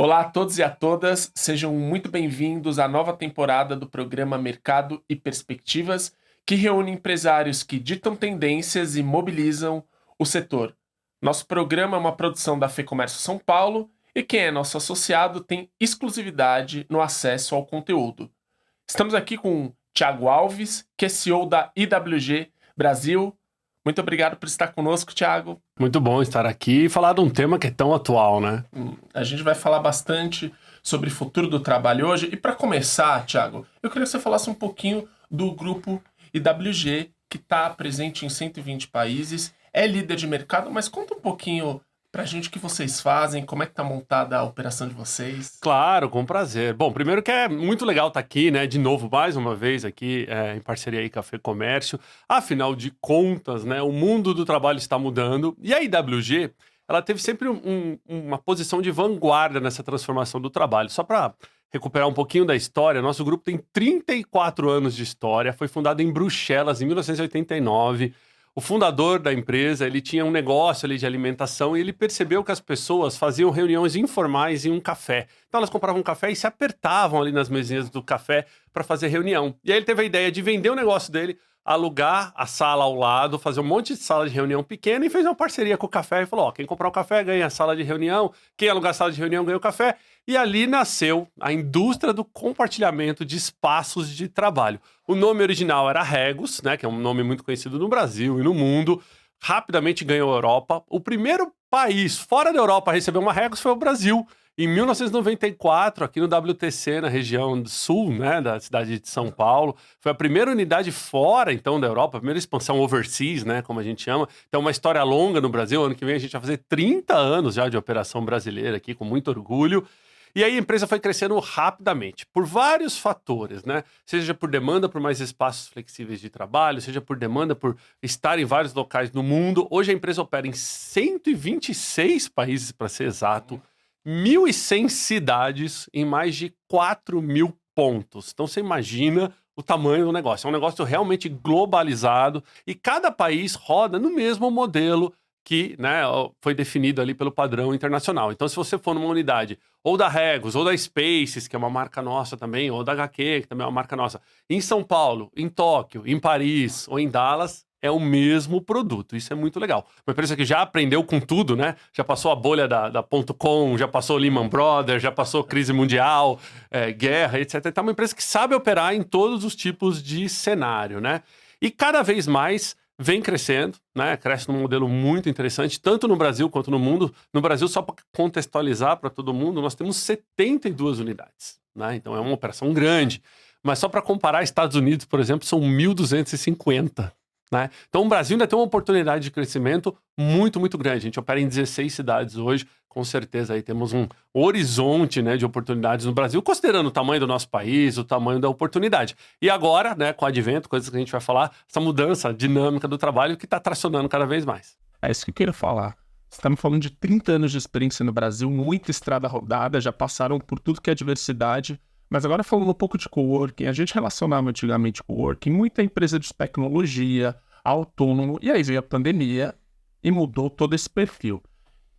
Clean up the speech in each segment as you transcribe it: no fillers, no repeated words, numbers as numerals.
Olá a todos e a todas, sejam muito bem-vindos à nova temporada do programa Mercado e Perspectivas, que reúne empresários que ditam tendências e mobilizam o setor. Nosso programa é uma produção da FEComércio São Paulo e quem é nosso associado tem exclusividade no acesso ao conteúdo. Estamos aqui com Thiago Alves, que é CEO da IWG Brasil. Muito obrigado por estar conosco, Thiago. Muito bom estar aqui e falar de um tema que é tão atual, né? A gente vai falar bastante sobre o futuro do trabalho hoje. E para começar, Thiago, eu queria que você falasse um pouquinho do grupo IWG, que está presente em 120 países, é líder de mercado, mas conta um pouquinho para a gente o que vocês fazem, como é que está montada a operação de vocês. Claro, com prazer. Bom, primeiro que é muito legal estar aqui, né? De novo, mais uma vez aqui, em parceria aí com a FEComércio. Afinal de contas, né? O mundo do trabalho está mudando. E a IWG, ela teve sempre uma posição de vanguarda nessa transformação do trabalho. Só para recuperar um pouquinho da história, nosso grupo tem 34 anos de história, foi fundado em Bruxelas em 1989. O fundador da empresa, ele tinha um negócio ali de alimentação e ele percebeu que as pessoas faziam reuniões informais em um café. Então elas compravam um café e se apertavam ali nas mesinhas do café para fazer reunião. E aí ele teve a ideia de vender o negócio dele, alugar a sala ao lado, fazer um monte de sala de reunião pequena e fez uma parceria com o café e falou, ó, quem comprar o café ganha a sala de reunião, quem alugar a sala de reunião ganha o café. E ali nasceu a indústria do compartilhamento de espaços de trabalho. O nome original era Regus, né, que é um nome muito conhecido no Brasil e no mundo. Rapidamente ganhou a Europa. O primeiro país fora da Europa a receber uma Regus foi o Brasil. Em 1994, aqui no WTC, na região do sul, né, da cidade de São Paulo, foi a primeira unidade fora, então, da Europa, a primeira expansão overseas, né, como a gente chama. Então, uma história longa no Brasil. Ano que vem a gente vai fazer 30 anos já de operação brasileira aqui, com muito orgulho. E aí a empresa foi crescendo rapidamente, por vários fatores, né? Seja por demanda por mais espaços flexíveis de trabalho, seja por demanda por estar em vários locais no mundo. Hoje a empresa opera em 126 países, para ser exato, 1.100 cidades em mais de 4.000 pontos. Então você imagina o tamanho do negócio. É um negócio realmente globalizado e cada país roda no mesmo modelo que, né, foi definido ali pelo padrão internacional. Então, se você for numa unidade ou da Regus, ou da Spaces, que é uma marca nossa também, ou da HQ, que também é uma marca nossa, em São Paulo, em Tóquio, em Paris ou em Dallas, é o mesmo produto. Isso é muito legal. Uma empresa que já aprendeu com tudo, né? Já passou a bolha da .com, já passou Lehman Brothers, já passou crise mundial, guerra, etc. Então, é uma empresa que sabe operar em todos os tipos de cenário, né? E cada vez mais vem crescendo, né? Cresce num modelo muito interessante, tanto no Brasil quanto no mundo. No Brasil, só para contextualizar para todo mundo, nós temos 72 unidades, né? Então é uma operação grande. Mas só para comparar, Estados Unidos, por exemplo, são 1.250, né? Então o Brasil ainda tem uma oportunidade de crescimento muito, muito grande. A gente opera em 16 cidades hoje, com certeza aí temos um horizonte, né, de oportunidades no Brasil, considerando o tamanho do nosso país, o tamanho da oportunidade. E agora, né, com o advento, coisas que a gente vai falar, essa mudança dinâmica do trabalho que está tracionando cada vez mais. É isso que eu queria falar. Você está me falando de 30 anos de experiência no Brasil, muita estrada rodada, já passaram por tudo que é diversidade. Mas agora falando um pouco de coworking, a gente relacionava antigamente coworking, muita empresa de tecnologia, autônomo, e aí veio a pandemia e mudou todo esse perfil.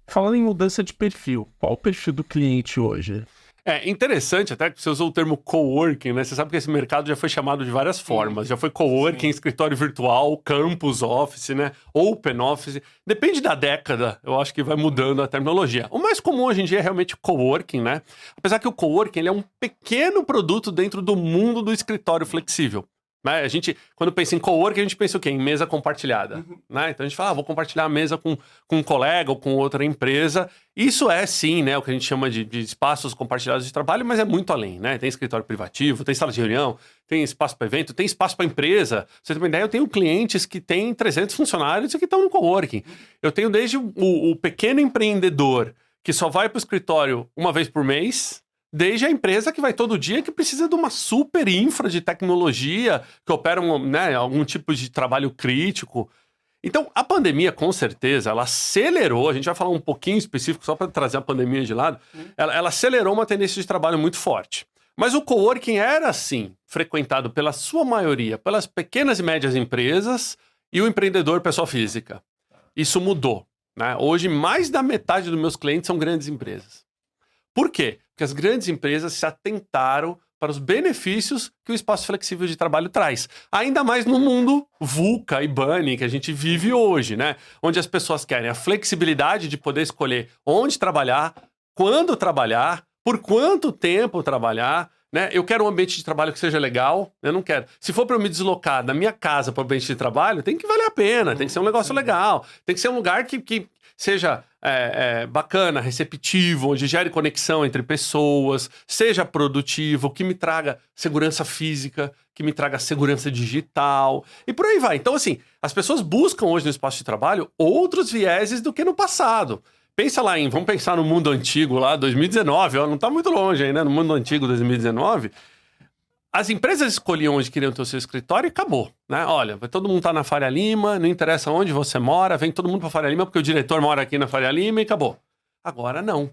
Falando em mudança de perfil, qual o perfil do cliente hoje? É interessante até que você usou o termo coworking, né? Você sabe que esse mercado já foi chamado de várias formas. Já foi coworking, escritório virtual, campus office, né? Open office. Depende da década, eu acho que vai mudando a terminologia. O mais comum hoje em dia é realmente coworking, né? Apesar que o coworking ele é um pequeno produto dentro do mundo do escritório flexível. Né? A gente, quando pensa em coworking, a gente pensa o quê? Em mesa compartilhada. Né? Então a gente fala, vou compartilhar a mesa com um colega ou com outra empresa. Isso é sim, né, o que a gente chama de espaços compartilhados de trabalho, mas é muito além, né? Tem escritório privativo, tem sala de reunião, tem espaço para evento, tem espaço para empresa. Pra você ter uma ideia, eu tenho clientes que têm 300 funcionários e que estão no coworking. Eu tenho desde o pequeno empreendedor que só vai para o escritório uma vez por mês, desde a empresa que vai todo dia, que precisa de uma super infra de tecnologia, que opera né, algum tipo de trabalho crítico. Então, a pandemia, com certeza, ela acelerou, a gente vai falar um pouquinho específico, só para trazer a pandemia de lado, ela acelerou uma tendência de trabalho muito forte. Mas o coworking era, sim, frequentado pela sua maioria, pelas pequenas e médias empresas e o empreendedor pessoa física. Isso mudou, né? Hoje, mais da metade dos meus clientes são grandes empresas. Por quê? Porque as grandes empresas se atentaram para os benefícios que o espaço flexível de trabalho traz. Ainda mais no mundo VUCA e BANI que a gente vive hoje, né? Onde as pessoas querem a flexibilidade de poder escolher onde trabalhar, quando trabalhar, por quanto tempo trabalhar, né? Eu quero um ambiente de trabalho que seja legal, eu não quero. Se for para eu me deslocar da minha casa para o ambiente de trabalho, tem que valer a pena, tem que ser um negócio legal, tem que ser um lugar que seja bacana, receptivo, onde gere conexão entre pessoas, seja produtivo, que me traga segurança física, que me traga segurança digital, e por aí vai. Então, assim, as pessoas buscam hoje no espaço de trabalho outros vieses do que no passado. Pensa lá vamos pensar no mundo antigo lá, 2019, ó, não está muito longe ainda, no mundo antigo, 2019, as empresas escolhiam onde queriam ter o seu escritório e acabou, né? Olha, todo mundo tá na Faria Lima, não interessa onde você mora, vem todo mundo pra Faria Lima porque o diretor mora aqui na Faria Lima e acabou. Agora não.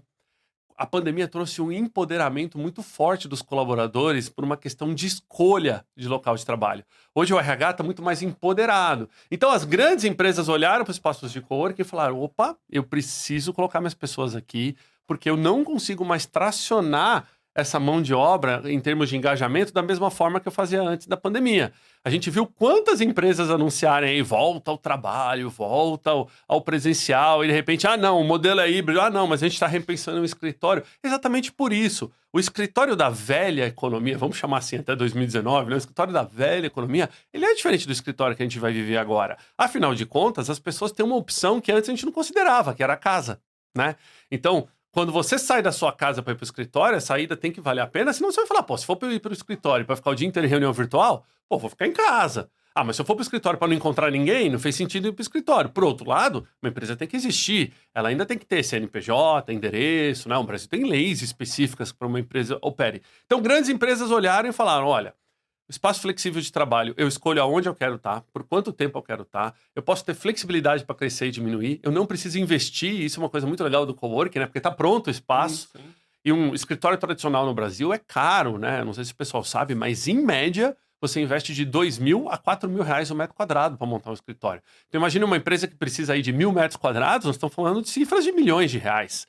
A pandemia trouxe um empoderamento muito forte dos colaboradores por uma questão de escolha de local de trabalho. Hoje o RH está muito mais empoderado. Então as grandes empresas olharam para os espaços de coworking e falaram, opa, eu preciso colocar minhas pessoas aqui porque eu não consigo mais tracionar essa mão de obra em termos de engajamento da mesma forma que eu fazia antes da pandemia. A gente viu quantas empresas anunciarem aí, volta ao trabalho, volta ao presencial, e de repente, não, o modelo é híbrido, não, mas a gente está repensando o escritório. Exatamente por isso. O escritório da velha economia, vamos chamar assim até 2019, né? O escritório da velha economia, ele é diferente do escritório que a gente vai viver agora. Afinal de contas, as pessoas têm uma opção que antes a gente não considerava, que era a casa, né? Então, quando você sai da sua casa para ir para o escritório, a saída tem que valer a pena, senão você vai falar, se for para ir para o escritório para ficar o dia inteiro em reunião virtual, vou ficar em casa. Mas se eu for para o escritório para não encontrar ninguém, não fez sentido ir para o escritório. Por outro lado, uma empresa tem que existir, ela ainda tem que ter CNPJ, endereço, né? O Brasil tem leis específicas para uma empresa opere. Então, grandes empresas olharam e falaram, olha, espaço flexível de trabalho, eu escolho aonde eu quero estar, por quanto tempo eu quero estar, eu posso ter flexibilidade para crescer e diminuir, eu não preciso investir, isso é uma coisa muito legal do coworking, né? Porque está pronto o espaço. Sim. E um escritório tradicional no Brasil é caro, né? Não sei se o pessoal sabe, mas em média você investe de R$2.000 a R$4.000 o metro quadrado para montar um escritório. Então imagine uma empresa que precisa aí de 1.000 metros quadrados, nós estamos falando de cifras de milhões de reais.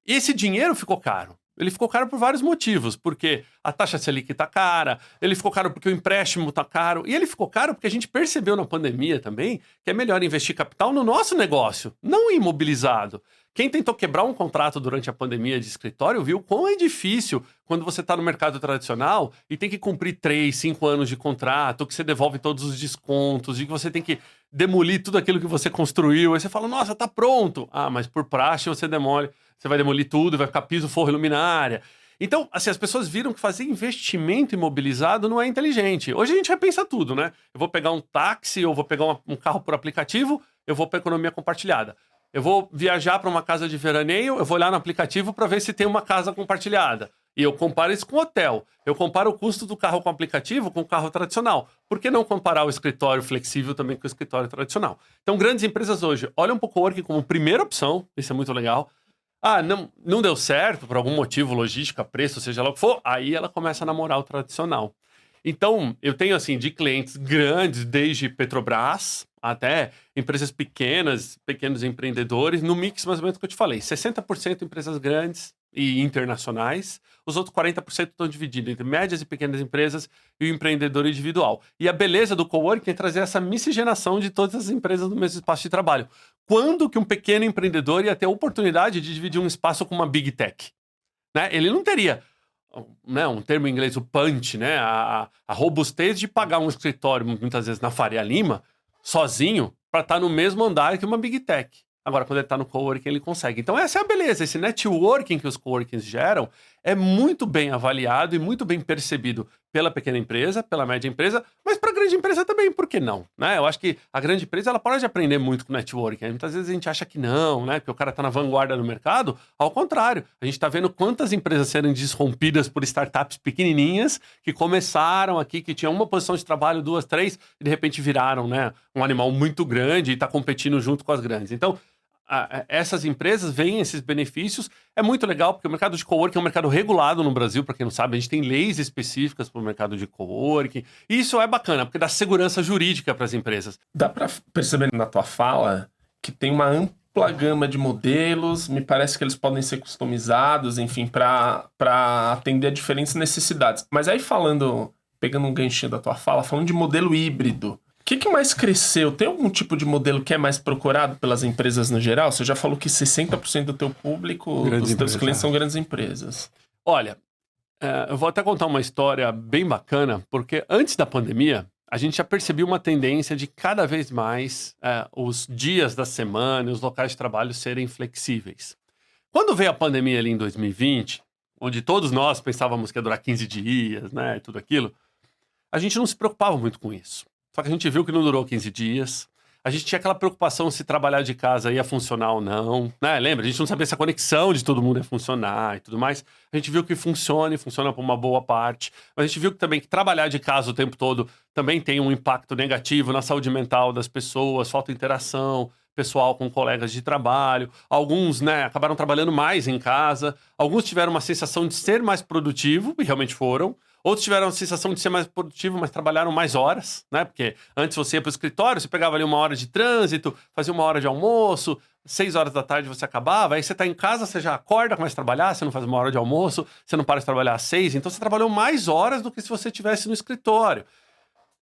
Esse dinheiro ficou caro. Ele ficou caro por vários motivos, porque a taxa Selic está cara, ele ficou caro porque o empréstimo está caro, e ele ficou caro porque a gente percebeu na pandemia também que é melhor investir capital no nosso negócio, não imobilizado. Quem tentou quebrar um contrato durante a pandemia de escritório viu quão é difícil quando você está no mercado tradicional e tem que cumprir 3, 5 anos de contrato, que você devolve todos os descontos, e que você tem que demolir tudo aquilo que você construiu. Aí você fala, nossa, tá pronto. Mas por praxe você demole, você vai demolir tudo, vai ficar piso, forro e luminária. Então, assim, as pessoas viram que fazer investimento imobilizado não é inteligente. Hoje a gente repensa tudo, né? Eu vou pegar um táxi, ou vou pegar um carro por aplicativo, eu vou para economia compartilhada. Eu vou viajar para uma casa de veraneio, eu vou olhar no aplicativo para ver se tem uma casa compartilhada. E eu comparo isso com hotel. Eu comparo o custo do carro com aplicativo com o carro tradicional. Por que não comparar o escritório flexível também com o escritório tradicional? Então, grandes empresas hoje olham para o coworking como primeira opção, isso é muito legal. Não deu certo, por algum motivo, logística, preço, seja lá o que for, aí ela começa a namorar o tradicional. Então, eu tenho, assim, de clientes grandes, desde Petrobras até empresas pequenas, pequenos empreendedores, no mix mais ou menos que eu te falei. 60% empresas grandes e internacionais, os outros 40% estão divididos entre médias e pequenas empresas e o empreendedor individual. E a beleza do coworking é trazer essa miscigenação de todas as empresas no mesmo espaço de trabalho. Quando que um pequeno empreendedor ia ter a oportunidade de dividir um espaço com uma big tech? Né? Ele não teria... Né, um termo em inglês, o punch, né, a robustez de pagar um escritório, muitas vezes na Faria Lima, sozinho, para estar no mesmo andar que uma big tech. Agora, quando ele está no coworking, ele consegue. Então, essa é a beleza. Esse networking que os coworkings geram é muito bem avaliado e muito bem percebido pela pequena empresa, pela média empresa, mas para a grande empresa também, por que não? Né? Eu acho que a grande empresa ela pode aprender muito com networking. Muitas vezes a gente acha que não, né? Que o cara está na vanguarda no mercado. Ao contrário, a gente está vendo quantas empresas serem desrompidas por startups pequenininhas que começaram aqui, que tinham uma posição de trabalho, 2, 3, e de repente viraram, né, um animal muito grande e está competindo junto com as grandes. Então, essas empresas veem esses benefícios. É muito legal, porque o mercado de coworking é um mercado regulado no Brasil, para quem não sabe, a gente tem leis específicas para o mercado de coworking. E isso é bacana, porque dá segurança jurídica para as empresas. Dá para perceber na tua fala que tem uma ampla gama de modelos, me parece que eles podem ser customizados, enfim, para atender a diferentes necessidades. Mas aí pegando um ganchinho da tua fala, falando de modelo híbrido, o que mais cresceu? Tem algum tipo de modelo que é mais procurado pelas empresas no geral? Você já falou que 60% do teu público, dos teus clientes são grandes empresas. Olha, eu vou até contar uma história bem bacana, porque antes da pandemia, a gente já percebeu uma tendência de cada vez mais os dias da semana, os locais de trabalho serem flexíveis. Quando veio a pandemia ali em 2020, onde todos nós pensávamos que ia durar 15 dias, né, tudo aquilo, a gente não se preocupava muito com isso. Só que a gente viu que não durou 15 dias. A gente tinha aquela preocupação se trabalhar de casa ia funcionar ou não, né? Lembra? A gente não sabia se a conexão de todo mundo ia funcionar e tudo mais. A gente viu que funciona e funciona por uma boa parte. Mas a gente viu que também que trabalhar de casa o tempo todo também tem um impacto negativo na saúde mental das pessoas, falta interação pessoal com colegas de trabalho. Alguns, né, acabaram trabalhando mais em casa. Alguns tiveram uma sensação de ser mais produtivo, e realmente foram. Outros tiveram a sensação de ser mais produtivo, mas trabalharam mais horas, né? Porque antes você ia para o escritório, você pegava ali 1 hora de trânsito, fazia 1 hora de almoço, 6 horas da tarde você acabava, aí você está em casa, você já acorda, começa a trabalhar, você não faz 1 hora de almoço, você não para de trabalhar às 6, então você trabalhou mais horas do que se você estivesse no escritório.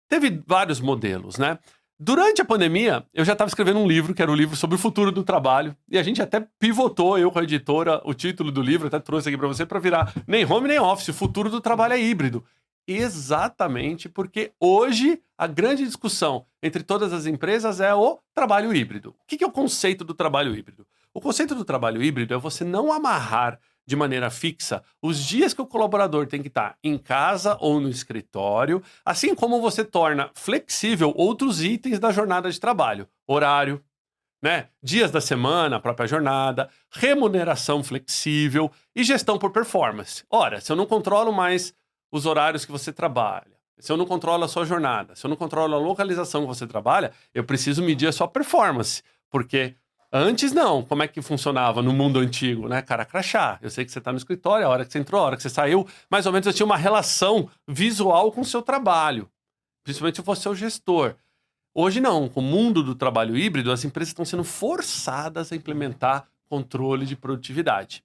Teve vários modelos, né? Durante a pandemia, eu já estava escrevendo um livro, que era o livro sobre o futuro do trabalho, e a gente até pivotou, eu com a editora, o título do livro, até trouxe aqui para você, para virar nem home nem office, o futuro do trabalho é híbrido. Exatamente porque hoje a grande discussão entre todas as empresas é o trabalho híbrido. O que é o conceito do trabalho híbrido? O conceito do trabalho híbrido é você não amarrar de maneira fixa os dias que o colaborador tem que estar em casa ou no escritório, assim como você torna flexível outros itens da jornada de trabalho, horário, né? Dias da semana, a própria jornada, remuneração flexível e gestão por performance. Ora, se eu não controlo mais os horários que você trabalha, se eu não controlo a sua jornada, se eu não controlo a localização que você trabalha, eu preciso medir a sua performance, porque antes não, como é que funcionava no mundo antigo, né? Cara crachá, eu sei que você está no escritório, a hora que você entrou, a hora que você saiu, mais ou menos eu tinha uma relação visual com o seu trabalho, principalmente se fosse o gestor. Hoje não, com o mundo do trabalho híbrido, as empresas estão sendo forçadas a implementar controle de produtividade.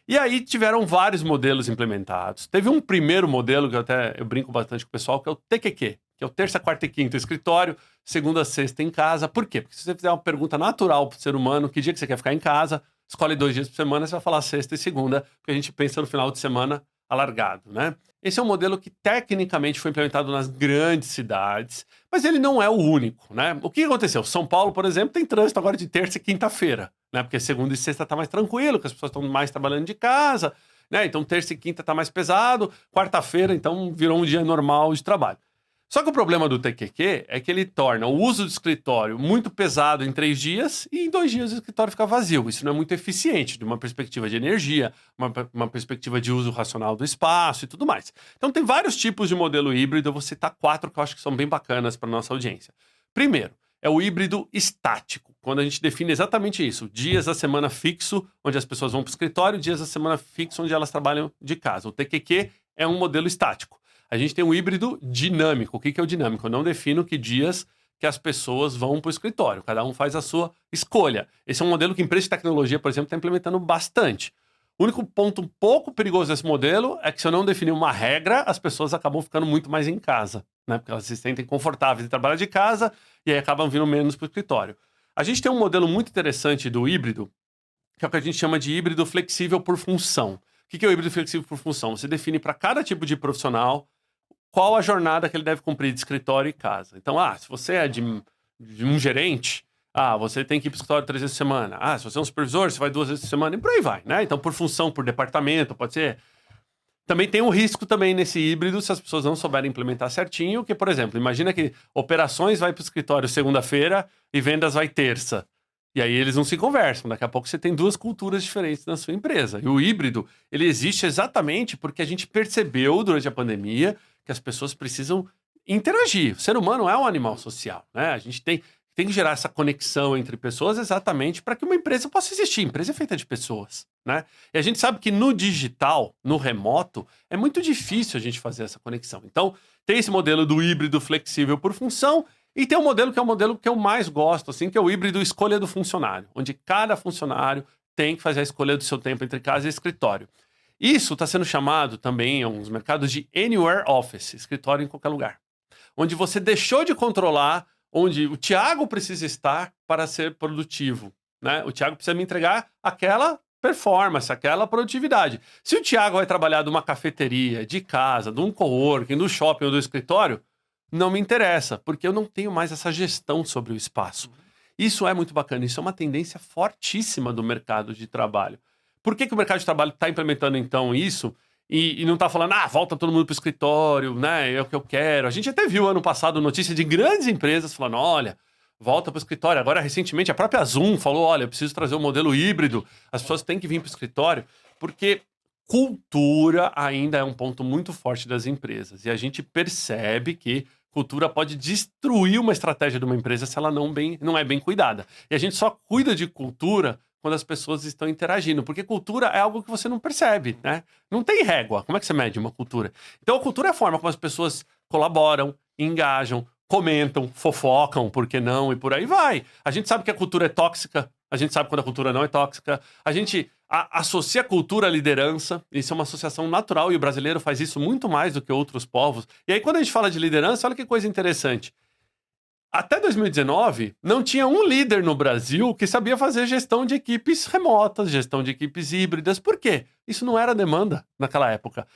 E aí tiveram vários modelos implementados. Teve um primeiro modelo, que eu brinco bastante com o pessoal, que é o TQQ, que é o terça, quarta e quinta escritório, segunda, sexta em casa. Por quê? Porque se você fizer uma pergunta natural para o ser humano, que dia que você quer ficar em casa, escolhe 2 dias por semana, você vai falar sexta e segunda, porque a gente pensa no final de semana alargado, né? Esse é um modelo que tecnicamente foi implementado nas grandes cidades, mas ele não é o único, né? O que aconteceu? São Paulo, por exemplo, tem trânsito agora de terça e quinta-feira, né? Porque segunda e sexta tá mais tranquilo, que as pessoas estão mais trabalhando de casa, né? Então terça e quinta tá mais pesado, quarta-feira então virou um dia normal de trabalho. Só que o problema do TQQ é que ele torna o uso do escritório muito pesado em 3 dias e em 2 dias o escritório fica vazio. Isso não é muito eficiente de uma perspectiva de energia, uma perspectiva de uso racional do espaço e tudo mais. Então tem vários tipos de modelo híbrido, eu vou citar 4 que eu acho que são bem bacanas para nossa audiência. Primeiro, é o híbrido estático, quando a gente define exatamente isso, dias da semana fixo, onde as pessoas vão para o escritório, dias da semana fixo, onde elas trabalham de casa. O TQQ é um modelo estático. A gente tem um híbrido dinâmico. O que é o dinâmico? Eu não defino que dias que as pessoas vão para o escritório. Cada um faz a sua escolha. Esse é um modelo que a empresa de tecnologia, por exemplo, está implementando bastante. O único ponto um pouco perigoso desse modelo é que se eu não definir uma regra, as pessoas acabam ficando muito mais em casa, né? Porque elas se sentem confortáveis em trabalhar de casa e aí acabam vindo menos para o escritório. A gente tem um modelo muito interessante do híbrido, que é o que a gente chama de híbrido flexível por função. O que é o híbrido flexível por função? Você define para cada tipo de profissional qual a jornada que ele deve cumprir de escritório e casa. Então, se você é de um gerente, você tem que ir para o escritório 3 vezes por semana. Se você é um supervisor, você vai 2 vezes por semana e por aí vai, né? Então, por função, por departamento, pode ser. Também tem um risco também nesse híbrido se as pessoas não souberem implementar certinho, que, por exemplo, imagina que operações vai para o escritório segunda-feira e vendas vai terça. E aí eles não se conversam. Daqui a pouco você tem 2 culturas diferentes na sua empresa. E o híbrido, ele existe exatamente porque a gente percebeu durante a pandemia que as pessoas precisam interagir. O ser humano é um animal social, né? A gente tem que gerar essa conexão entre pessoas exatamente para que uma empresa possa existir. A empresa é feita de pessoas, né? E a gente sabe que no digital, no remoto, é muito difícil a gente fazer essa conexão. Então, tem esse modelo do híbrido flexível por função E tem um modelo que é o modelo que eu mais gosto, assim, que é o híbrido escolha do funcionário, onde cada funcionário tem que fazer a escolha do seu tempo entre casa e escritório. Isso está sendo chamado também em alguns mercados de Anywhere Office, escritório em qualquer lugar. Onde você deixou de controlar onde o Thiago precisa estar para ser produtivo, né? O Thiago precisa me entregar aquela performance, aquela produtividade. Se o Thiago vai trabalhar de uma cafeteria, de casa, de um coworking, do shopping ou do escritório, não me interessa, porque eu não tenho mais essa gestão sobre o espaço. Isso é muito bacana, isso é uma tendência fortíssima do mercado de trabalho. Por que o mercado de trabalho está implementando, então, isso e não está falando, volta todo mundo para o escritório, né? É o que eu quero. A gente até viu ano passado notícia de grandes empresas falando, olha, volta para o escritório. Agora, recentemente, a própria Zoom falou, olha, eu preciso trazer um modelo híbrido, as pessoas têm que vir para o escritório, porque cultura ainda é um ponto muito forte das empresas. E a gente percebe que cultura pode destruir uma estratégia de uma empresa se ela não é bem cuidada. E a gente só cuida de cultura quando as pessoas estão interagindo, porque cultura é algo que você não percebe, né? Não tem régua. Como é que você mede uma cultura? Então, a cultura é a forma como as pessoas colaboram, engajam, comentam, fofocam, por que não, e por aí vai. A gente sabe que a cultura é tóxica, a gente sabe quando a cultura não é tóxica, a gente associa a cultura à liderança, isso é uma associação natural e o brasileiro faz isso muito mais do que outros povos. E aí, quando a gente fala de liderança, olha que coisa interessante. Até 2019, não tinha um líder no Brasil que sabia fazer gestão de equipes remotas, gestão de equipes híbridas. Por quê? Isso não era demanda naquela época.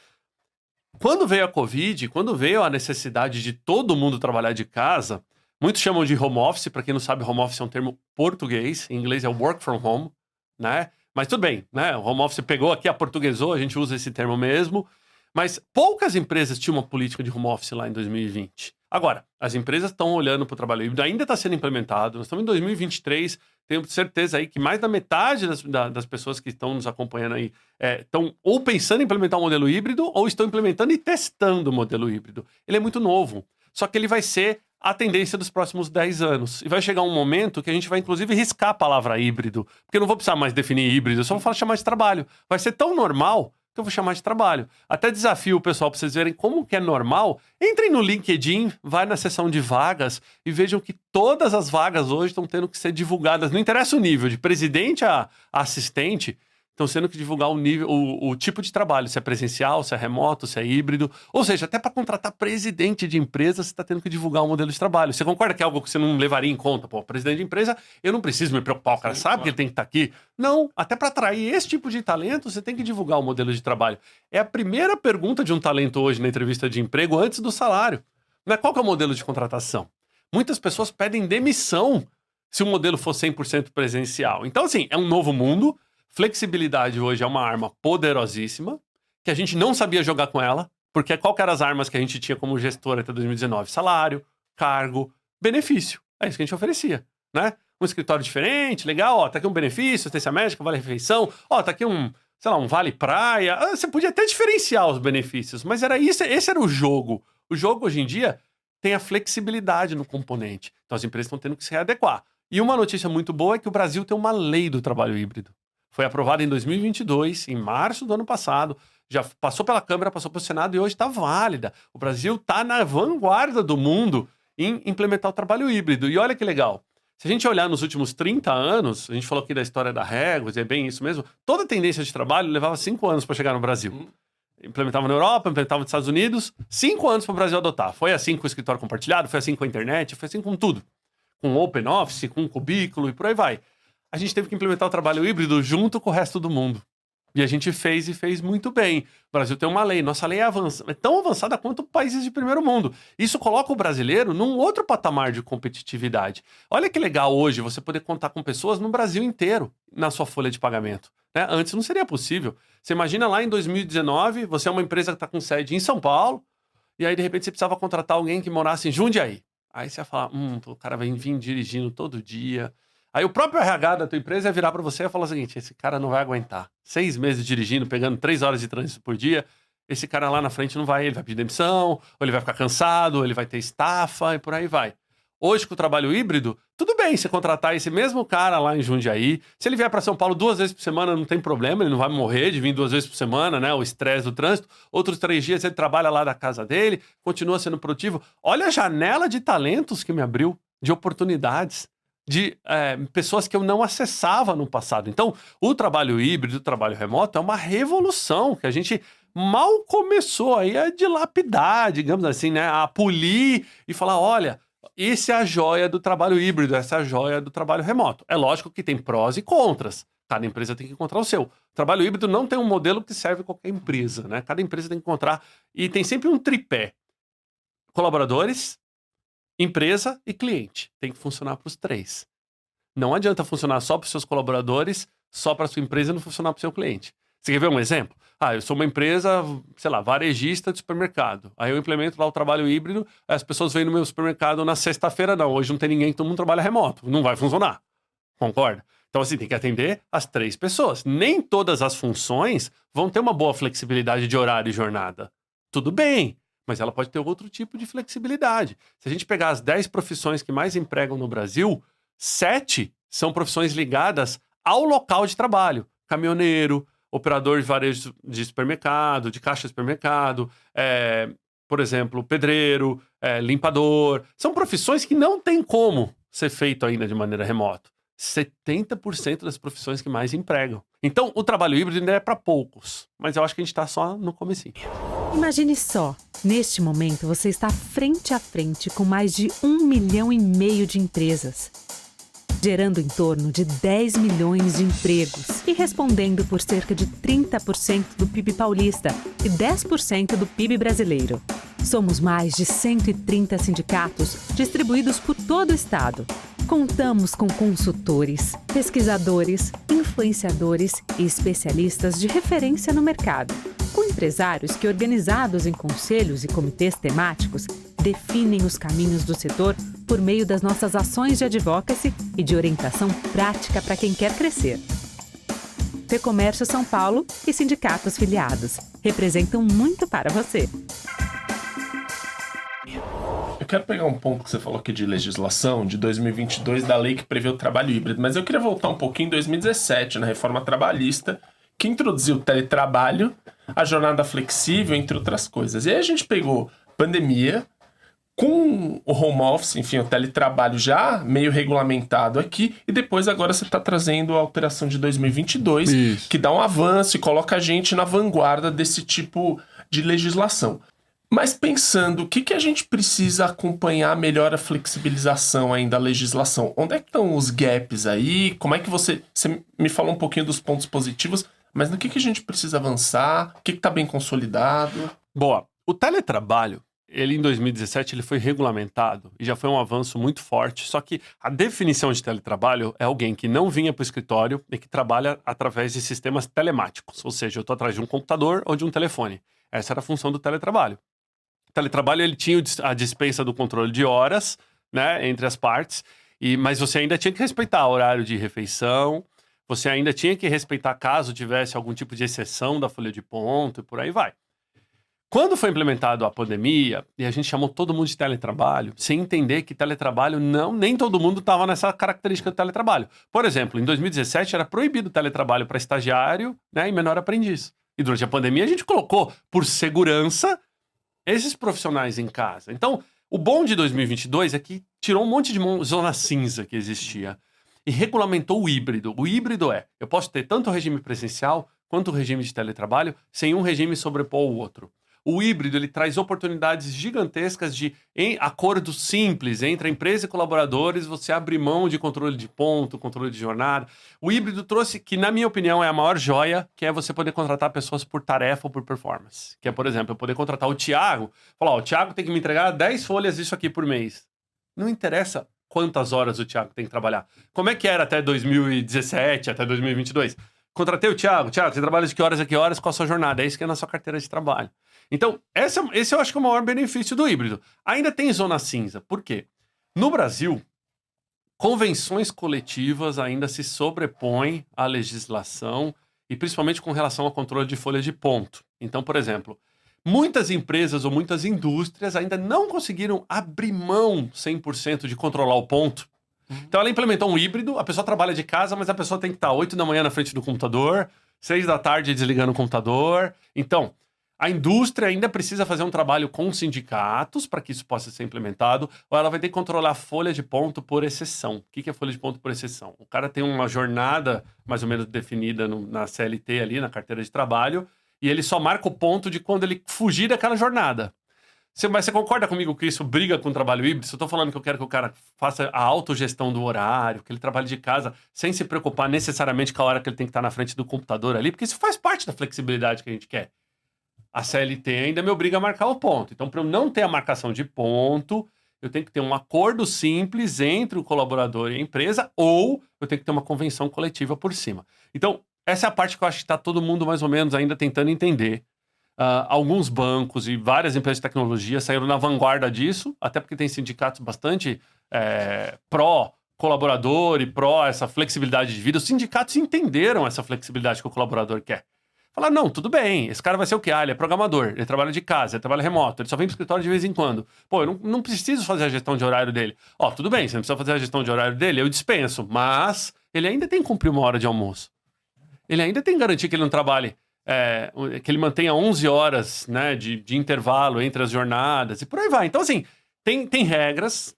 Quando veio a Covid, quando veio a necessidade de todo mundo trabalhar de casa, muitos chamam de home office, para quem não sabe, home office é um termo português, em inglês é work from home, né? Mas tudo bem, né? O home office pegou aqui, aportuguesou, a gente usa esse termo mesmo. Mas poucas empresas tinham uma política de home office lá em 2020. Agora, as empresas estão olhando para o trabalho híbrido, ainda está sendo implementado. Nós estamos em 2023, tenho certeza aí que mais da metade das pessoas que estão nos acompanhando aí estão ou pensando em implementar um modelo híbrido ou estão implementando e testando o modelo híbrido. Ele é muito novo, só que ele vai ser a tendência dos próximos 10 anos. E vai chegar um momento que a gente vai, inclusive, riscar a palavra híbrido, porque eu não vou precisar mais definir híbrido, eu só vou chamar de trabalho. Vai ser tão normal que eu vou chamar de trabalho. Até desafio o pessoal para vocês verem como que é normal. Entrem no LinkedIn, vai na seção de vagas e vejam que todas as vagas hoje estão tendo que ser divulgadas. Não interessa o nível, de presidente a assistente, estão tendo que divulgar o nível, o tipo de trabalho, se é presencial, se é remoto, se é híbrido. Ou seja, até para contratar presidente de empresa, você está tendo que divulgar um modelo de trabalho. Você concorda que é algo que você não levaria em conta? Pô, presidente de empresa, eu não preciso me preocupar, o cara sabe que ele tem que estar aqui. Não, até para atrair esse tipo de talento, você tem que divulgar o modelo de trabalho. É a primeira pergunta de um talento hoje na entrevista de emprego antes do salário. Não é qual que é o modelo de contratação? Muitas pessoas pedem demissão se o modelo for 100% presencial. Então, assim, é um novo mundo. Flexibilidade hoje é uma arma poderosíssima, que a gente não sabia jogar com ela, porque qual que eram as armas que a gente tinha como gestor até 2019? Salário, cargo, benefício. É isso que a gente oferecia, né? Um escritório diferente, legal, ó, tá aqui um benefício, assistência médica, vale refeição, ó, tá aqui um vale praia. Você podia até diferenciar os benefícios, mas era isso, esse era o jogo. O jogo hoje em dia tem a flexibilidade no componente. Então as empresas estão tendo que se readequar. E uma notícia muito boa é que o Brasil tem uma lei do trabalho híbrido. Foi aprovada em 2022, em março do ano passado. Já passou pela Câmara, passou pelo Senado e hoje está válida. O Brasil está na vanguarda do mundo em implementar o trabalho híbrido. E olha que legal. Se a gente olhar nos últimos 30 anos, a gente falou aqui da história da régua, é bem isso mesmo, toda tendência de trabalho levava 5 anos para chegar no Brasil. Implementava na Europa, implementava nos Estados Unidos, 5 anos para o Brasil adotar. Foi assim com o escritório compartilhado, foi assim com a internet, foi assim com tudo. Com open office, com cubículo e por aí vai. A gente teve que implementar o trabalho híbrido junto com o resto do mundo. E a gente fez e fez muito bem. O Brasil tem uma lei, nossa lei é tão avançada quanto países de primeiro mundo. Isso coloca o brasileiro num outro patamar de competitividade. Olha que legal hoje você poder contar com pessoas no Brasil inteiro na sua folha de pagamento, né? Antes não seria possível. Você imagina lá em 2019, você é uma empresa que está com sede em São Paulo, e aí de repente você precisava contratar alguém que morasse em Jundiaí. Aí você ia falar, o cara vai vir dirigindo todo dia. Aí o próprio RH da tua empresa ia virar para você e falar o seguinte, esse cara não vai aguentar. 6 meses dirigindo, pegando 3 horas de trânsito por dia, esse cara lá na frente não vai, ele vai pedir demissão, ou ele vai ficar cansado, ou ele vai ter estafa e por aí vai. Hoje, com o trabalho híbrido, tudo bem você contratar esse mesmo cara lá em Jundiaí. Se ele vier para São Paulo 2 vezes por semana, não tem problema, ele não vai morrer de vir 2 vezes por semana, né? O estresse do trânsito. Outros 3 dias ele trabalha lá da casa dele, continua sendo produtivo. Olha a janela de talentos que me abriu, de oportunidades, de pessoas que eu não acessava no passado. Então, o trabalho híbrido, o trabalho remoto é uma revolução que a gente mal começou aí a dilapidar, digamos assim, né? A polir e falar, olha, essa é a joia do trabalho híbrido, essa é a joia do trabalho remoto. É lógico que tem prós e contras. Cada empresa tem que encontrar o seu. O trabalho híbrido não tem um modelo que serve a qualquer empresa, né? Cada empresa tem que encontrar... E tem sempre um tripé. Colaboradores, empresa e cliente. Tem que funcionar para os 3. Não adianta funcionar só para os seus colaboradores, só para a sua empresa e não funcionar para o seu cliente. Você quer ver um exemplo? Eu sou uma empresa, sei lá, varejista de supermercado. Aí eu implemento lá o trabalho híbrido, as pessoas vêm no meu supermercado na sexta-feira, não, hoje não tem ninguém, todo mundo trabalha remoto. Não vai funcionar. Concorda? Então, assim, tem que atender as 3 pessoas. Nem todas as funções vão ter uma boa flexibilidade de horário e jornada. Tudo bem, mas ela pode ter outro tipo de flexibilidade. Se a gente pegar as 10 profissões que mais empregam no Brasil, 7 são profissões ligadas ao local de trabalho. Caminhoneiro, operador de varejo de supermercado, de caixa de supermercado, por exemplo, pedreiro, limpador. São profissões que não tem como ser feito ainda de maneira remota. 70% das profissões que mais empregam. Então, o trabalho híbrido ainda é para poucos, mas eu acho que a gente está só no comecinho. Imagine só, neste momento você está frente a frente com mais de 1,5 milhão de empresas, gerando em torno de 10 milhões de empregos e respondendo por cerca de 30% do PIB paulista e 10% do PIB brasileiro. Somos mais de 130 sindicatos distribuídos por todo o estado. Contamos com consultores, pesquisadores, influenciadores e especialistas de referência no mercado, com empresários que, organizados em conselhos e comitês temáticos, definem os caminhos do setor por meio das nossas ações de advocacy e de orientação prática para quem quer crescer. Fecomércio São Paulo e sindicatos filiados representam muito para você. Eu quero pegar um ponto que você falou aqui de legislação de 2022 da lei que prevê o trabalho híbrido, mas eu queria voltar um pouquinho em 2017, na reforma trabalhista, que introduziu o teletrabalho, a jornada flexível, entre outras coisas. E aí a gente pegou pandemia, com o home office, enfim, o teletrabalho já meio regulamentado aqui, e depois agora você está trazendo a alteração de 2022, Isso. que dá um avanço e coloca a gente na vanguarda desse tipo de legislação. Mas pensando, o que a gente precisa acompanhar melhor a flexibilização ainda da legislação? Onde é que estão os gaps aí? Como é que você me falou um pouquinho dos pontos positivos, mas no que a gente precisa avançar? O que está bem consolidado? Boa. O teletrabalho, ele em 2017 ele foi regulamentado e já foi um avanço muito forte, só que a definição de teletrabalho é alguém que não vinha para o escritório e que trabalha através de sistemas telemáticos, ou seja, eu estou atrás de um computador ou de um telefone. Essa era a função do teletrabalho. O teletrabalho ele tinha a dispensa do controle de horas, né, entre as partes, mas você ainda tinha que respeitar o horário de refeição, você ainda tinha que respeitar caso tivesse algum tipo de exceção da folha de ponto e por aí vai. Quando foi implementado a pandemia, e a gente chamou todo mundo de teletrabalho, sem entender que teletrabalho nem todo mundo estava nessa característica do teletrabalho. Por exemplo, em 2017 era proibido o teletrabalho para estagiário, né, e menor aprendiz. E durante a pandemia a gente colocou, por segurança, esses profissionais em casa. Então, o bom de 2022 é que tirou um monte de zona cinza que existia e regulamentou o híbrido. O híbrido eu posso ter tanto o regime presencial quanto o regime de teletrabalho sem um regime sobrepor o outro. O híbrido ele traz oportunidades gigantescas de, em acordos simples entre a empresa e colaboradores, você abrir mão de controle de ponto, controle de jornada. O híbrido trouxe, que na minha opinião é a maior joia, que é você poder contratar pessoas por tarefa ou por performance. Que é, por exemplo, eu poder contratar o Thiago, falar, o Thiago tem que me entregar 10 folhas disso aqui por mês. Não interessa quantas horas o Thiago tem que trabalhar. Como é que era até 2017, até 2022? Contratei o Thiago, você trabalha de que horas a que horas, qual a sua jornada? É isso que é na sua carteira de trabalho. Então, esse eu acho que é o maior benefício do híbrido. Ainda tem zona cinza. Por quê? No Brasil, convenções coletivas ainda se sobrepõem à legislação e principalmente com relação ao controle de folha de ponto. Então, por exemplo, muitas empresas ou muitas indústrias ainda não conseguiram abrir mão 100% de controlar o ponto. Então ela implementou um híbrido, a pessoa trabalha de casa, mas a pessoa tem que estar 8 da manhã na frente do computador, 6 da tarde desligando o computador. Então, a indústria ainda precisa fazer um trabalho com sindicatos para que isso possa ser implementado, ou ela vai ter que controlar a folha de ponto por exceção. O que é folha de ponto por exceção? O cara tem uma jornada mais ou menos definida na CLT ali, na carteira de trabalho, e ele só marca o ponto de quando ele fugir daquela jornada. Mas você concorda comigo que isso briga com o trabalho híbrido? Se eu estou falando que eu quero que o cara faça a autogestão do horário, que ele trabalhe de casa sem se preocupar necessariamente com a hora que ele tem que estar na frente do computador ali, porque isso faz parte da flexibilidade que a gente quer. A CLT ainda me obriga a marcar o ponto. Então, para eu não ter a marcação de ponto, eu tenho que ter um acordo simples entre o colaborador e a empresa, ou eu tenho que ter uma convenção coletiva por cima. Então, essa é a parte que eu acho que está todo mundo mais ou menos ainda tentando entender. Alguns bancos e várias empresas de tecnologia saíram na vanguarda disso, até porque tem sindicatos bastante pró-colaborador e pró essa flexibilidade de vida. Os sindicatos entenderam essa flexibilidade que o colaborador quer. Falaram, não, tudo bem, esse cara vai ser o quê? Ele é programador, ele trabalha de casa, ele trabalha remoto, ele só vem pro escritório de vez em quando. Pô, eu não preciso fazer a gestão de horário dele. Tudo bem, você não precisa fazer a gestão de horário dele, eu dispenso, mas ele ainda tem que cumprir uma hora de almoço. Ele ainda tem que garantir que ele não trabalhe, que ele mantenha 11 horas, né, de intervalo entre as jornadas e por aí vai. Então, assim, tem regras.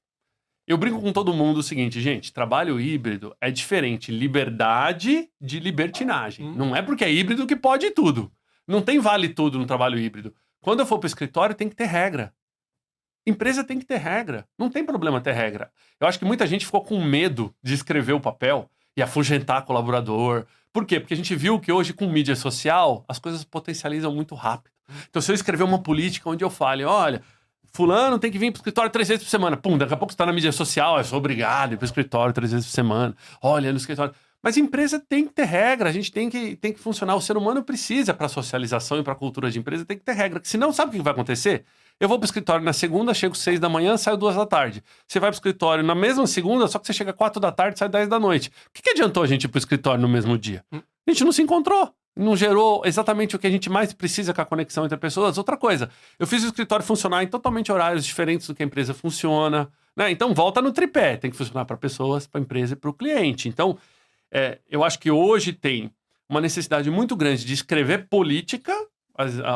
Eu brinco com todo mundo o seguinte, gente, trabalho híbrido é diferente, liberdade de libertinagem. Não é porque é híbrido que pode tudo. Não tem vale tudo no trabalho híbrido. Quando eu for para o escritório, tem que ter regra. Empresa tem que ter regra. Não tem problema ter regra. Eu acho que muita gente ficou com medo de escrever o papel e afugentar colaborador. Por quê? Porque a gente viu que hoje, com mídia social, as coisas potencializam muito rápido. Então, se eu escrever uma política onde eu fale, olha, fulano tem que vir pro escritório 3 vezes por semana. Pum, daqui a pouco você tá na mídia social, eu sou obrigado a ir pro escritório 3 vezes por semana. Olha, no escritório. Mas empresa tem que ter regra, a gente tem que funcionar. O ser humano precisa, para socialização e para cultura de empresa, tem que ter regra. Senão, sabe o que vai acontecer? Eu vou pro escritório na segunda, chego 6 da manhã, saio 2 da tarde. Você vai pro escritório na mesma segunda, só que você chega 4 da tarde, sai 10 da noite. O que adiantou a gente ir pro escritório no mesmo dia? A gente não se encontrou. Não gerou exatamente o que a gente mais precisa com a conexão entre pessoas. Outra coisa, eu fiz o escritório funcionar em totalmente horários diferentes do que a empresa funciona, né? Então, volta no tripé. Tem que funcionar para pessoas, para a empresa e para o cliente. Então, eu acho que hoje tem uma necessidade muito grande de escrever política.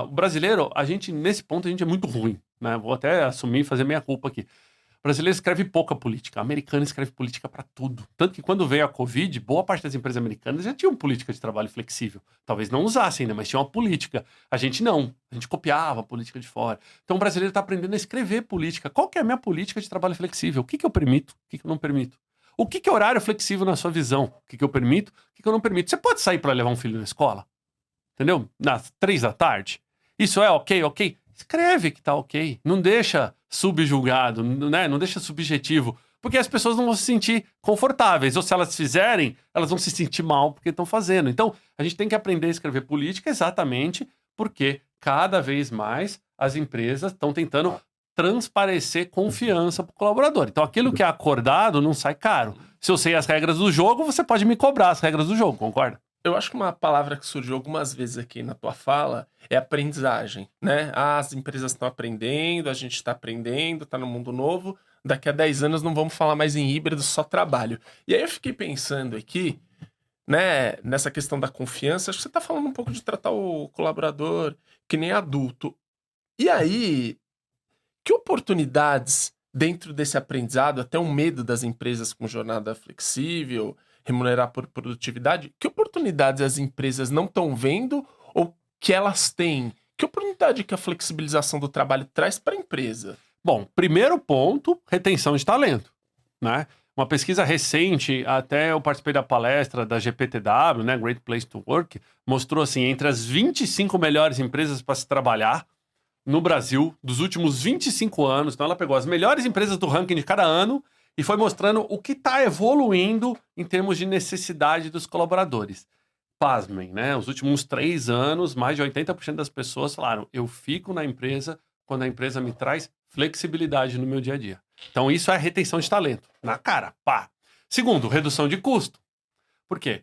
O brasileiro, nesse ponto, a gente é muito ruim, né? Vou até assumir e fazer minha culpa aqui. O brasileiro escreve pouca política. O americano escreve política para tudo. Tanto que quando veio a Covid, boa parte das empresas americanas já tinham política de trabalho flexível. Talvez não usassem ainda, mas tinha uma política. A gente não. A gente copiava a política de fora. Então o brasileiro está aprendendo a escrever política. Qual que é a minha política de trabalho flexível? O que eu permito? O que eu não permito? O que é horário flexível na sua visão? O que eu permito? O que eu não permito? Você pode sair para levar um filho na escola? Entendeu? Nas 3 da tarde? Isso é ok? Escreve que tá ok. Não deixa subjulgado, né? Não deixa subjetivo. Porque as pessoas não vão se sentir confortáveis. Ou se elas fizerem, elas vão se sentir mal porque estão fazendo. Então, a gente tem que aprender a escrever política exatamente porque cada vez mais as empresas estão tentando transparecer confiança para o colaborador. Então, aquilo que é acordado não sai caro. Se eu sei as regras do jogo, você pode me cobrar as regras do jogo, concorda? Eu acho que uma palavra que surgiu algumas vezes aqui na tua fala é aprendizagem, né? As empresas estão aprendendo, a gente está aprendendo, está no mundo novo. Daqui a 10 anos não vamos falar mais em híbrido, só trabalho. E aí eu fiquei pensando aqui, né, nessa questão da confiança. Acho que você está falando um pouco de tratar o colaborador que nem adulto. E aí, que oportunidades dentro desse aprendizado, até um medo das empresas com jornada flexível, remunerar por produtividade, que oportunidades as empresas não estão vendo ou que elas têm? Que oportunidade que a flexibilização do trabalho traz para a empresa? Bom, primeiro ponto, retenção de talento, né? Uma pesquisa recente, até eu participei da palestra da GPTW, né, Great Place to Work, mostrou assim, entre as 25 melhores empresas para se trabalhar no Brasil, dos últimos 25 anos, então ela pegou as melhores empresas do ranking de cada ano e foi mostrando o que está evoluindo em termos de necessidade dos colaboradores. Pasmem, né? Os últimos 3 anos, mais de 80% das pessoas falaram, eu fico na empresa quando a empresa me traz flexibilidade no meu dia a dia. Então isso é retenção de talento. Na cara, pá. Segundo, redução de custo. Por quê?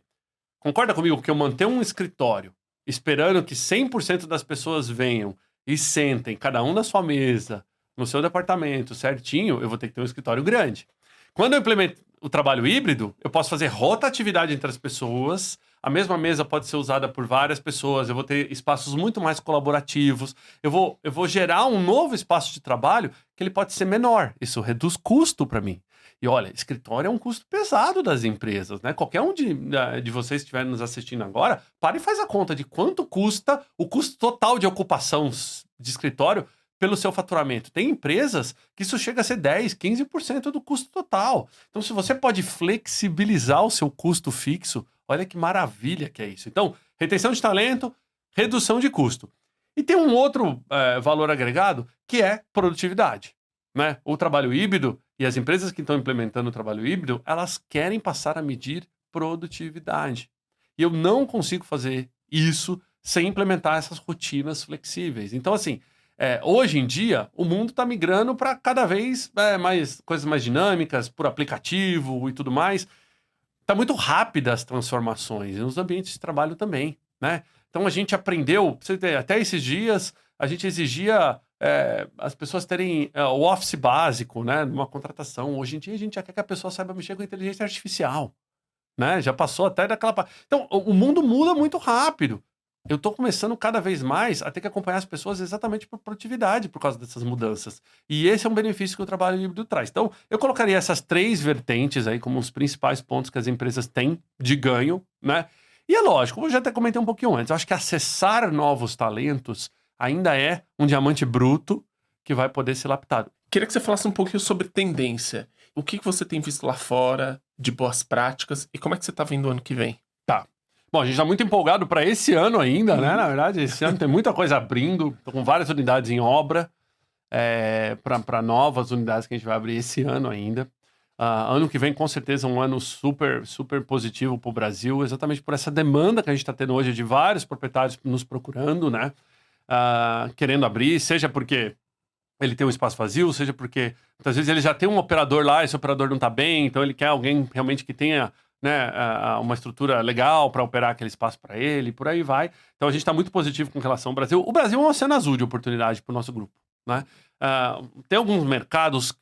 Concorda comigo que eu manter um escritório esperando que 100% das pessoas venham e sentem, cada um na sua mesa, no seu departamento, certinho, eu vou ter que ter um escritório grande. Quando eu implemento o trabalho híbrido, eu posso fazer rotatividade entre as pessoas, a mesma mesa pode ser usada por várias pessoas, eu vou ter espaços muito mais colaborativos, eu vou gerar um novo espaço de trabalho que ele pode ser menor, isso reduz custo para mim. E olha, escritório é um custo pesado das empresas, né? Qualquer um de vocês que estiver nos assistindo agora, para e faz a conta de quanto custa o custo total de ocupação de escritório pelo seu faturamento. Tem empresas que isso chega a ser 10, 15% do custo total. Então, se você pode flexibilizar o seu custo fixo, olha que maravilha que é isso. Então, retenção de talento, redução de custo. E tem um outro valor agregado, que é produtividade, né? O trabalho híbrido e as empresas que estão implementando o trabalho híbrido, elas querem passar a medir produtividade. E eu não consigo fazer isso sem implementar essas rotinas flexíveis. Então, assim, hoje em dia, o mundo está migrando para cada vez mais coisas mais dinâmicas, por aplicativo e tudo mais. Está muito rápida as transformações, e nos ambientes de trabalho também, né? Então, a gente aprendeu, até esses dias, a gente exigia as pessoas terem o office básico, né, numa contratação. Hoje em dia, a gente já quer que a pessoa saiba mexer com inteligência artificial, né? Já passou até daquela... Então, o mundo muda muito rápido. Eu estou começando cada vez mais a ter que acompanhar as pessoas exatamente por produtividade, por causa dessas mudanças. E esse é um benefício que o trabalho híbrido traz. Então, eu colocaria essas 3 vertentes aí como os principais pontos que as empresas têm de ganho, né? E é lógico, como eu já até comentei um pouquinho antes, eu acho que acessar novos talentos ainda é um diamante bruto que vai poder ser lapidado. Queria que você falasse um pouquinho sobre tendência. O que você tem visto lá fora de boas práticas e como é que você está vendo o ano que vem? Tá. Bom, a gente está muito empolgado para esse ano ainda, né? Na verdade, esse ano tem muita coisa abrindo, tô com várias unidades em obra, para novas unidades que a gente vai abrir esse ano ainda. Ano que vem, com certeza, um ano super, super positivo para o Brasil, exatamente por essa demanda que a gente está tendo hoje de vários proprietários nos procurando, né? Querendo abrir, seja porque ele tem um espaço vazio, seja porque muitas vezes ele já tem um operador lá, esse operador não está bem, então ele quer alguém realmente que tenha, né, uma estrutura legal para operar aquele espaço para ele, por aí vai. Então a gente está muito positivo com relação ao Brasil. O Brasil é um oceano azul de oportunidade para o nosso grupo, né? Tem alguns mercados...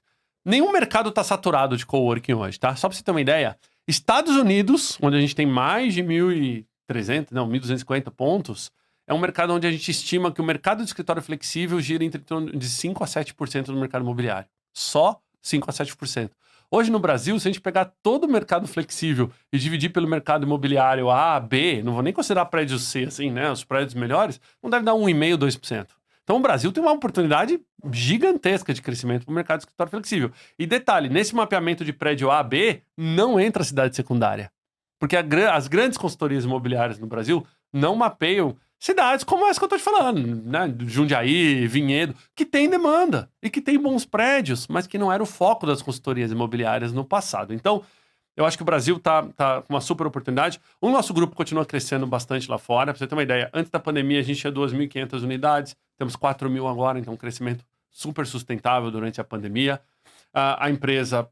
Nenhum mercado está saturado de coworking hoje, tá? Só para você ter uma ideia, Estados Unidos, onde a gente tem mais de 1.250 pontos, é um mercado onde a gente estima que o mercado de escritório flexível gira entre de 5% a 7% do mercado imobiliário. Só 5% a 7%. Hoje no Brasil, se a gente pegar todo o mercado flexível e dividir pelo mercado imobiliário A, B, não vou nem considerar prédio C, assim, né? Os prédios melhores, não deve dar 1,5%, 2%. Então o Brasil tem uma oportunidade gigantesca de crescimento para o mercado de escritório flexível. E detalhe, nesse mapeamento de prédio A, B, não entra a cidade secundária. Porque as grandes consultorias imobiliárias no Brasil não mapeiam cidades como essa que eu estou te falando, né? Jundiaí, Vinhedo, que tem demanda e que tem bons prédios, mas que não era o foco das consultorias imobiliárias no passado. Então, eu acho que o Brasil tá com uma super oportunidade. O nosso grupo continua crescendo bastante lá fora. Para você ter uma ideia, antes da pandemia a gente tinha 2.500 unidades, temos 4.000 agora, então um crescimento super sustentável durante a pandemia. A empresa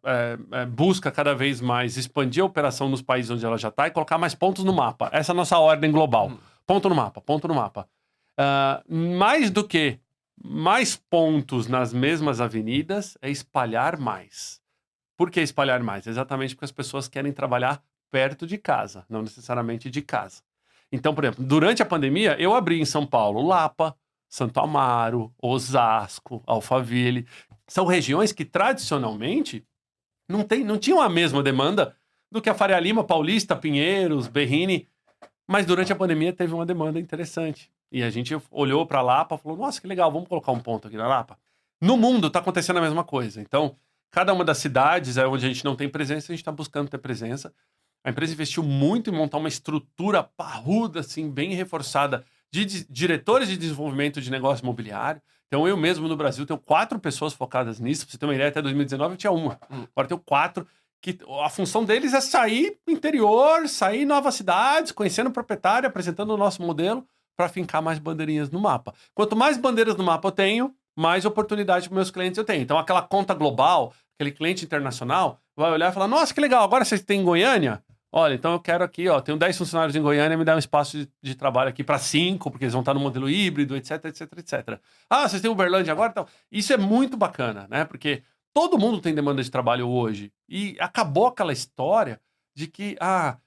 busca cada vez mais expandir a operação nos países onde ela já está e colocar mais pontos no mapa. Essa é a nossa ordem global. Ponto no mapa, ponto no mapa. Mais do que mais pontos nas mesmas avenidas, é espalhar mais. Por que espalhar mais? Exatamente porque as pessoas querem trabalhar perto de casa, não necessariamente de casa. Então, por exemplo, durante a pandemia, eu abri em São Paulo Lapa, Santo Amaro, Osasco, Alphaville. São regiões que tradicionalmente não tinham a mesma demanda do que a Faria Lima, Paulista, Pinheiros, Berrini. Mas durante a pandemia teve uma demanda interessante. E a gente olhou para Lapa e falou, nossa, que legal, vamos colocar um ponto aqui na Lapa. No mundo está acontecendo a mesma coisa. Então, cada uma das cidades onde a gente não tem presença, a gente está buscando ter presença. A empresa investiu muito em montar uma estrutura parruda, assim, bem reforçada, de diretores de desenvolvimento de negócio imobiliário. Então, eu mesmo no Brasil tenho 4 pessoas focadas nisso. Pra você ter uma ideia, até 2019 eu tinha uma. Agora eu tenho 4, que a função deles é sair pro interior, sair em novas cidades, conhecendo o proprietário, apresentando o nosso modelo para fincar mais bandeirinhas no mapa. Quanto mais bandeiras no mapa eu tenho, mais oportunidade para meus clientes eu tenho. Então, aquela conta global, aquele cliente internacional, vai olhar e falar, nossa, que legal, agora vocês têm em Goiânia? Olha, então eu quero aqui, ó, tenho 10 funcionários em Goiânia, me dá um espaço de trabalho aqui para 5, porque eles vão estar no modelo híbrido, etc, etc, etc. Ah, vocês têm Uberlândia agora? Então, isso é muito bacana, né? Porque todo mundo tem demanda de trabalho hoje. E acabou aquela história de que,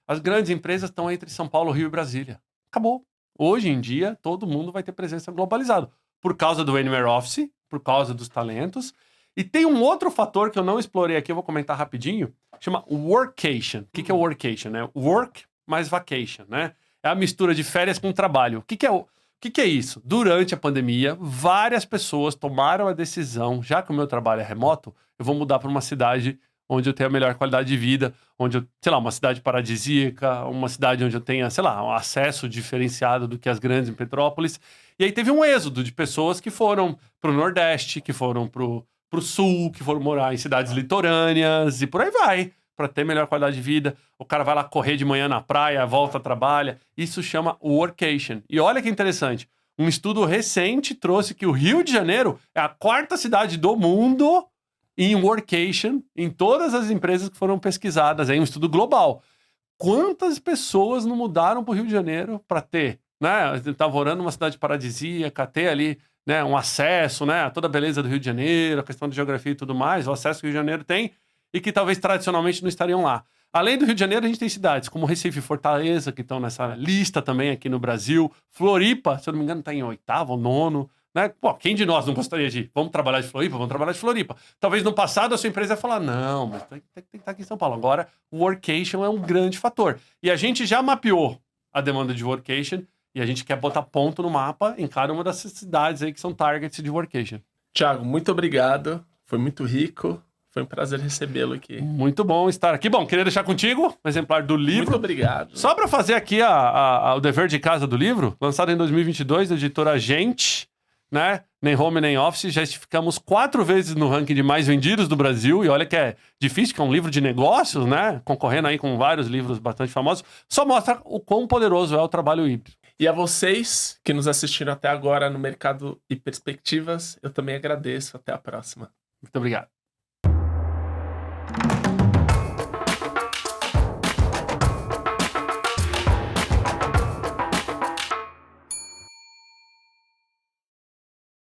as grandes empresas estão entre São Paulo, Rio e Brasília. Acabou. Hoje em dia, todo mundo vai ter presença globalizada. Por causa do Anywhere Office, por causa dos talentos. E tem um outro fator que eu não explorei aqui, eu vou comentar rapidinho, chama workation. O que é workation? É work mais vacation, né? É a mistura de férias com trabalho. O que é isso? Durante a pandemia, várias pessoas tomaram a decisão, já que o meu trabalho é remoto, eu vou mudar para uma cidade onde eu tenho a melhor qualidade de vida, onde eu, sei lá, uma cidade paradisíaca, uma cidade onde eu tenha, sei lá, um acesso diferenciado do que as grandes metrópoles. E aí teve um êxodo de pessoas que foram pro Nordeste, que foram pro Sul, que foram morar em cidades litorâneas e por aí vai, para ter melhor qualidade de vida. O cara vai lá correr de manhã na praia, volta, trabalha. Isso chama workation. E olha que interessante, um estudo recente trouxe que o Rio de Janeiro é a 4ª cidade do mundo em workation, em todas as empresas que foram pesquisadas, é um estudo global. Quantas pessoas não mudaram para o Rio de Janeiro para ter, né? Estava morando numa cidade paradisíaca, ter ali, né, um acesso, né, a toda a beleza do Rio de Janeiro, a questão de geografia e tudo mais, o acesso que o Rio de Janeiro tem e que talvez tradicionalmente não estariam lá. Além do Rio de Janeiro, a gente tem cidades como Recife e Fortaleza, que estão nessa lista também aqui no Brasil. Floripa, se eu não me engano, está em 8º ou 9º. Né? Pô, quem de nós não gostaria de ir? Vamos trabalhar de Floripa? Vamos trabalhar de Floripa. Talvez no passado a sua empresa ia falar, não, mas tem que estar aqui em São Paulo. Agora, o workation é um grande fator. E a gente já mapeou a demanda de workation e a gente quer botar ponto no mapa em cada uma dessas cidades aí que são targets de workation. Thiago, muito obrigado. Foi muito rico. Foi um prazer recebê-lo aqui. Muito bom estar aqui. Bom, queria deixar contigo um exemplar do livro. Muito obrigado. Só para fazer aqui o dever de casa do livro, lançado em 2022, da editora Gente, né? Nem Home, nem Office. Já ficamos 4 vezes no ranking de mais vendidos do Brasil. E olha que é difícil, que é um livro de negócios, né? Concorrendo aí com vários livros bastante famosos. Só mostra o quão poderoso é o trabalho híbrido. E a vocês que nos assistiram até agora no Mercado e Perspectivas, eu também agradeço. Até a próxima. Muito obrigado.